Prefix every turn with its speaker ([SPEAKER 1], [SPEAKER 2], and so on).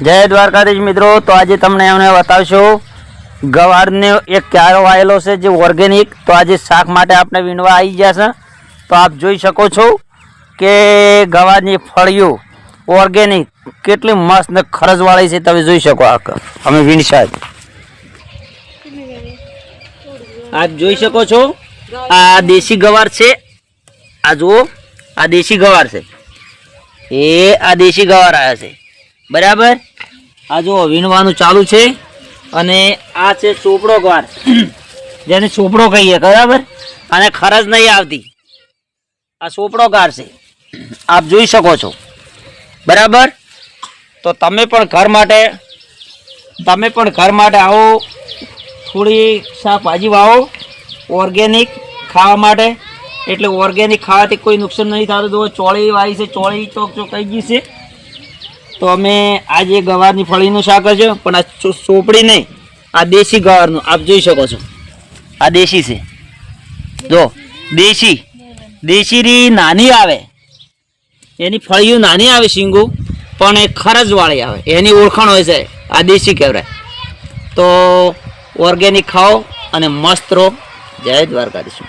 [SPEAKER 1] જય દ્વારકાધીશ મિત્રો। તો આજે તમને અમને બતાવશો ગવારનો એક ક્યારો વાયેલો છે જે ઓર્ગેનિક। તો આજે શાક માટે આપણે વીણવા આવી ગયા છે। તો આપ જોઈ શકો છો કે ગવારની ફળીઓ ઓર્ગેનિક કેટલી મસ્ત ને ખરજવાળી છે। તમે જોઈ શકો અમે વીણશા આપ જોઈ શકો છો આ દેશી ગવાર છે। આ જુઓ આ દેશી ગવાર છે, એ આ દેશી ગવાર આવ્યા છે બરાબર। આ જો વીણવાનું ચાલુ છે અને આ છે ચોપડો ગવાર જેને ચોપડો કહીએ બરાબર, અને ખરજ નહીં આવતી। આ ચોપડો ગાર છે આપ જોઈ શકો છો બરાબર। તો તમે પણ ઘર માટે આવો, થોડી શાકભાજી વાવો ઓર્ગેનિક ખાવા માટે। એટલે ઓર્ગેનિક ખાવાથી કોઈ નુકસાન નહીં થતું। તો ચોળી વાવી છે, ચોળી ચોક કહી ગઈ છે। તો અમે આજે ગવારની ફળીનું શાક છે, પણ આ ચોપડી નહીં, આ દેશી ગવારનું આપ જોઈ શકો છો। આ દેશી છે, જો દેશી નાની આવે, એની ફળીઓ નાની આવે શીંગું, પણ એ ખરજવાળી આવે, એની ઓળખાણ હોય છે, આ દેશી કહેવાય। તો ઓર્ગેનિક ખાઓ અને મસ્ત રહો। જય દ્વારકાધીશ।